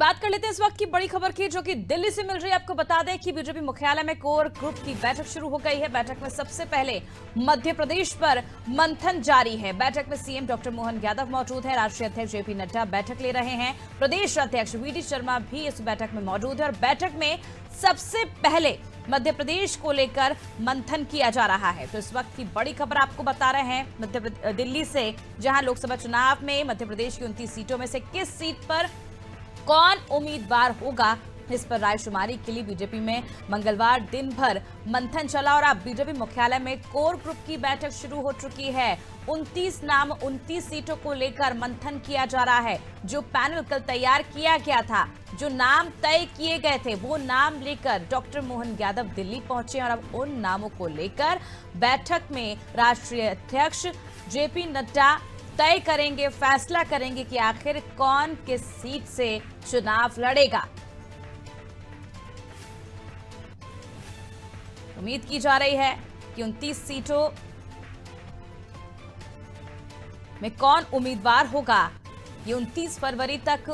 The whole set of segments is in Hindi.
बात कर लेते हैं इस वक्त की बड़ी खबर की, जो कि दिल्ली से मिल रही है। आपको बता दें कि बीजेपी मुख्यालय में कोर ग्रुप की बैठक शुरू हो गई है। बैठक में सबसे पहले मध्य प्रदेश पर मंथन जारी है। बैठक में सीएम डॉक्टर मोहन यादव मौजूद है, राष्ट्रीय अध्यक्ष जेपी नड्डा बैठक ले रहे हैं, प्रदेश अध्यक्ष वीडी शर्मा भी इस बैठक में मौजूद है। और बैठक में सबसे पहले मध्य प्रदेश को लेकर मंथन किया जा रहा है। तो इस वक्त की बड़ी खबर आपको बता रहे हैं दिल्ली से, जहां लोकसभा चुनाव में मध्य प्रदेश की 29 सीटों में से किस सीट पर कौन उम्मीदवार होगा, इस पर रायशुमारी के लिए बीजेपी में मंगलवार दिन भर मंथन चला। और अब बीजेपी मुख्यालय में कोर ग्रुप की बैठक शुरू हो चुकी है। 29 सीटों को लेकर मंथन किया जा रहा है। जो पैनल कल तैयार किया गया था, जो नाम तय किए गए थे, वो नाम लेकर डॉक्टर मोहन यादव दिल्ली पहुंचे। और अब उन नामों को लेकर बैठक में राष्ट्रीय अध्यक्ष जेपी नड्डा तय करेंगे, फैसला करेंगे कि आखिर कौन किस सीट से चुनाव लड़ेगा। उम्मीद की जा रही है कि 29 सीटों में कौन उम्मीदवार होगा, ये 29 फरवरी तक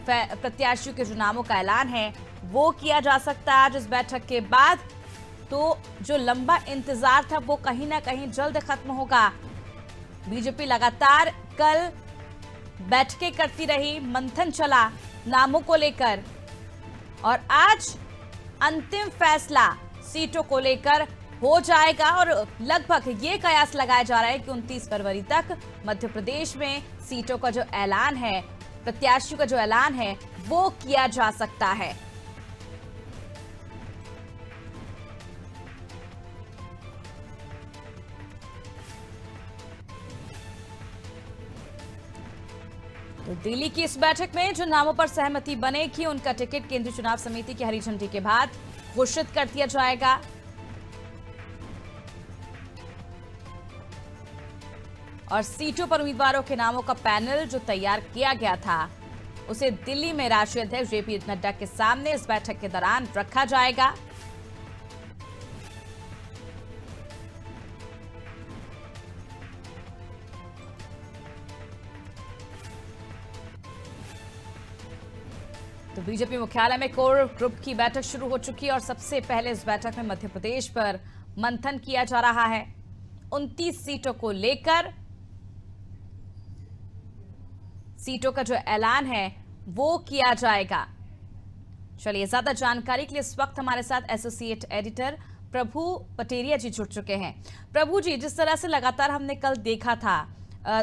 प्रत्याशियों के जो नामों का ऐलान है वो किया जा सकता है। आज इस बैठक के बाद तो जो लंबा इंतजार था वो कहीं ना कहीं जल्द खत्म होगा। बीजेपी लगातार कल बैठकें करती रही, मंथन चला नामों को लेकर, और आज अंतिम फैसला सीटों को लेकर हो जाएगा। और लगभग ये कयास लगाया जा रहा है कि 29 फरवरी तक मध्य प्रदेश में सीटों का जो ऐलान है, प्रत्याशियों का जो ऐलान है, वो किया जा सकता है। तो दिल्ली की इस बैठक में जो नामों पर सहमति बनेगी, उनका टिकट केंद्रीय चुनाव समिति की हरी झंडी के बाद घोषित कर दिया जाएगा। और सीटों पर उम्मीदवारों के नामों का पैनल जो तैयार किया गया था, उसे दिल्ली में राष्ट्रीय अध्यक्ष जेपी नड्डा के सामने इस बैठक के दौरान रखा जाएगा। तो बीजेपी मुख्यालय में कोर ग्रुप की बैठक शुरू हो चुकी है और सबसे पहले इस बैठक में मध्य प्रदेश पर मंथन किया जा रहा है। 29 सीटों को लेकर सीटों का जो ऐलान है वो किया जाएगा। चलिए, ज्यादा जानकारी के लिए इस वक्त हमारे साथ एसोसिएट एडिटर प्रभु पटेरिया जी जुड़ चुके हैं। प्रभु जी, जिस तरह से लगातार हमने कल देखा था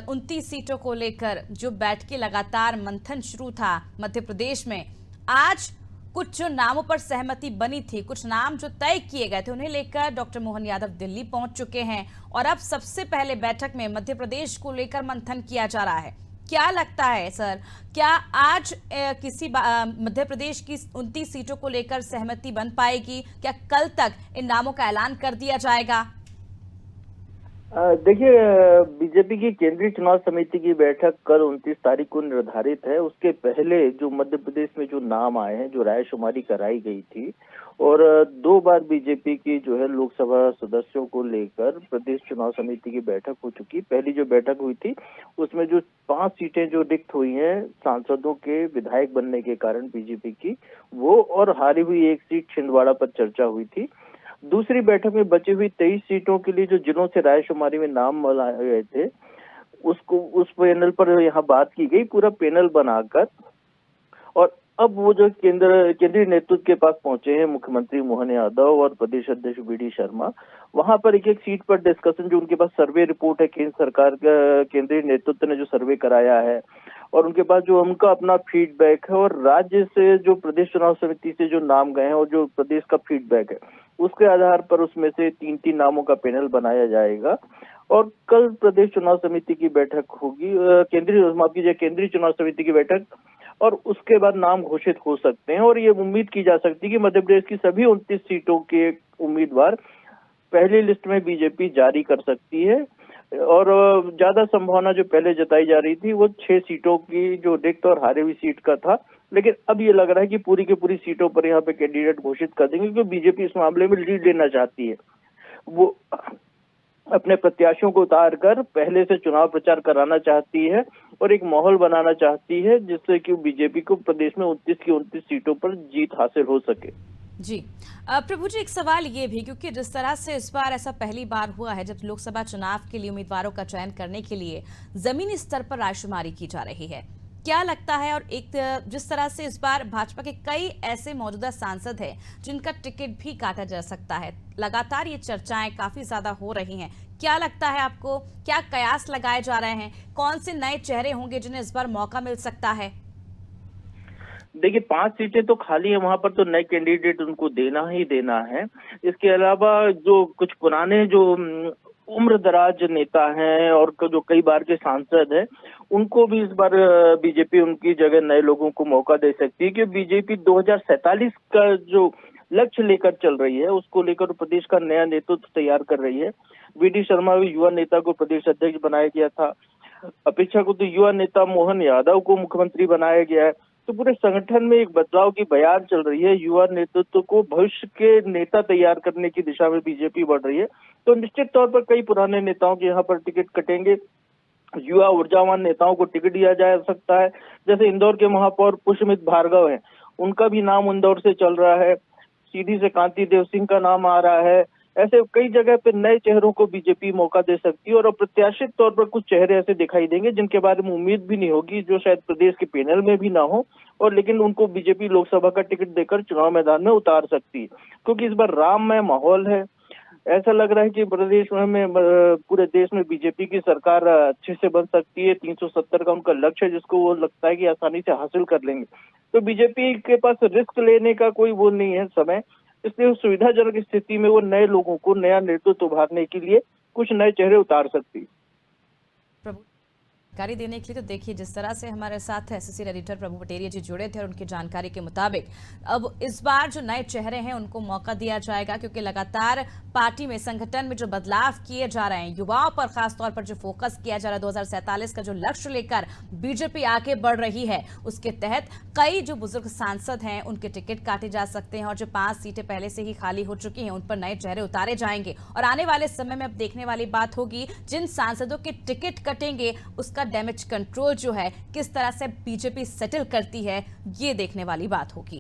29 सीटों को लेकर जो बैठकें लगातार मंथन शुरू था मध्य प्रदेश में, आज कुछ जो नामों पर सहमति बनी थी, कुछ नाम जो तय किए गए थे, उन्हें लेकर डॉक्टर मोहन यादव दिल्ली पहुंच चुके हैं। और अब सबसे पहले बैठक में मध्य प्रदेश को लेकर मंथन किया जा रहा है। क्या लगता है सर, क्या आज किसी मध्य प्रदेश की 29 सीटों को लेकर सहमति बन पाएगी? क्या कल तक इन नामों का ऐलान कर दिया जाएगा? देखिए, बीजेपी की केंद्रीय चुनाव समिति की बैठक कल 29 तारीख को निर्धारित है। उसके पहले जो मध्य प्रदेश में जो नाम आए हैं, जो रायशुमारी कराई गई थी, और 2 बार बीजेपी की जो है लोकसभा सदस्यों को लेकर प्रदेश चुनाव समिति की बैठक हो चुकी। पहली जो बैठक हुई थी उसमें जो 5 सीटें जो रिक्त हुई हैं सांसदों के विधायक बनने के कारण बीजेपी की, वो और हारी हुई 1 सीट छिंदवाड़ा पर चर्चा हुई थी। दूसरी बैठक में बची हुई 23 सीटों के लिए जो जिलों से रायशुमारी में नाम लाए गए थे, उस पैनल पर यहाँ बात की गई, पूरा पैनल बनाकर। और अब वो जो केंद्रीय नेतृत्व के पास पहुंचे हैं मुख्यमंत्री मोहन यादव और प्रदेश अध्यक्ष वीडी शर्मा, वहां पर एक सीट पर डिस्कशन, जो उनके पास सर्वे रिपोर्ट है, केंद्र सरकार का केंद्रीय नेतृत्व ने जो सर्वे कराया है, और उनके पास जो उनका अपना फीडबैक है, और राज्य से जो प्रदेश चुनाव समिति से जो नाम गए हैं और जो प्रदेश का फीडबैक है, उसके आधार पर उसमें से 3-3 नामों का पैनल बनाया जाएगा। और कल प्रदेश चुनाव समिति की बैठक होगी, केंद्रीय चुनाव समिति की बैठक, और उसके बाद नाम घोषित हो सकते हैं। और ये उम्मीद की जा सकती है कि मध्य प्रदेश की सभी 29 सीटों के उम्मीदवार पहली लिस्ट में बीजेपी जारी कर सकती है। और ज्यादा संभावना जो पहले जताई जा रही थी वो 6 सीटों की जो रिक्त और हारी हुई सीट का था, लेकिन अब ये लग रहा है कि पूरी की पूरी सीटों पर यहाँ पे कैंडिडेट घोषित कर देंगे, क्योंकि बीजेपी इस मामले में लीड लेना चाहती है। वो अपने प्रत्याशियों को उतार कर पहले से चुनाव प्रचार कराना चाहती है और एक माहौल बनाना चाहती है जिससे कि बीजेपी को प्रदेश में 29 की 29 सीटों पर जीत हासिल हो सके। जी। प्रभु जी, एक सवाल ये भी, क्योंकि जिस तरह से इस बार ऐसा पहली बार हुआ है जब लोकसभा चुनाव के लिए उम्मीदवारों का चयन करने के लिए जमीनी स्तर पर रायशुमारी की जा रही है, क्या लगता है? और एक जिस तरह से इस बार भाजपा के कई ऐसे मौजूदा सांसद हैं जिनका टिकट भी काटा जा सकता है, लगातार ये चर्चाएं काफी ज्यादा हो रही हैं, क्या लगता है आपको? क्या कयास लगाए जा रहे हैं? कौन से नए चेहरे होंगे जिन्हें इस बार मौका मिल सकता है? देखिए 5 सीटें तो खाली है, वहां पर तो नए कैंडिडेट उनको देना ही देना है। इसके अलावा जो कुछ पुराने जो उम्रदराज नेता हैं और जो कई बार के सांसद हैं, उनको भी इस बार बीजेपी उनकी जगह नए लोगों को मौका दे सकती है, क्योंकि बीजेपी 2047 का जो लक्ष्य लेकर चल रही है उसको लेकर प्रदेश का नया नेतृत्व तैयार कर रही है। वी.डी. शर्मा युवा नेता को प्रदेश अध्यक्ष बनाया गया था। अपेक्षाकृत युवा नेता मोहन यादव को मुख्यमंत्री बनाया गया है। तो पूरे संगठन में एक बदलाव की बयान चल रही है। युवा नेतृत्व को भविष्य के नेता तैयार करने की दिशा में बीजेपी बढ़ रही है। तो निश्चित तौर पर कई पुराने नेताओं के यहाँ पर टिकट कटेंगे। युवा ऊर्जावान नेताओं को टिकट दिया जा सकता है। जैसे इंदौर के महापौर पुष्पमित भार्गव हैं, उनका भी नाम इंदौर से चल रहा है। सीधी से कांति देव सिंह का नाम आ रहा है। ऐसे कई जगह पे नए चेहरों को बीजेपी मौका दे सकती है और अप्रत्याशित तौर पर कुछ चेहरे ऐसे दिखाई देंगे जिनके बारे में उम्मीद भी नहीं होगी, जो शायद प्रदेश के पैनल में भी ना हो, और लेकिन उनको बीजेपी लोकसभा का टिकट देकर चुनाव मैदान में उतार सकती है। क्योंकि इस बार राममय माहौल है। ऐसा लग रहा है कि प्रदेश में पूरे देश में बीजेपी की सरकार अच्छे से बन सकती है। 370 का उनका लक्ष्य है जिसको वो लगता है कि आसानी से हासिल कर लेंगे। तो बीजेपी के पास रिस्क लेने का कोई वो नहीं है समय, इसलिए सुविधाजनक स्थिति में वो नए लोगों को नया नेतृत्व उभारने के लिए कुछ नए चेहरे उतार सकती है। जानकारी देने के लिए तो देखिए, जिस तरह से हमारे साथ एसएससी एडिटर प्रभु पटेरिया जी जुड़े थे और उनकी जानकारी के मुताबिक अब इस बार जो नए चेहरे हैं उनको मौका दिया जाएगा, क्योंकि लगातार पार्टी में संगठन में जो बदलाव किए जा रहे हैं, युवाओं पर खासतौर पर जो फोकस किया जा रहा है, 2047 का जो लक्ष्य लेकर बीजेपी आगे बढ़ रही है, उसके तहत कई जो बुजुर्ग सांसद हैं उनके टिकट काटे जा सकते हैं और जो 5 सीटें पहले से ही खाली हो चुकी हैं उन पर नए चेहरे उतारे जाएंगे। और आने वाले समय में अब देखने वाली बात होगी जिन सांसदों के टिकट कटेंगे उसका डैमेज कंट्रोल जो है किस तरह से बीजेपी सेटल करती है, ये देखने वाली बात होगी।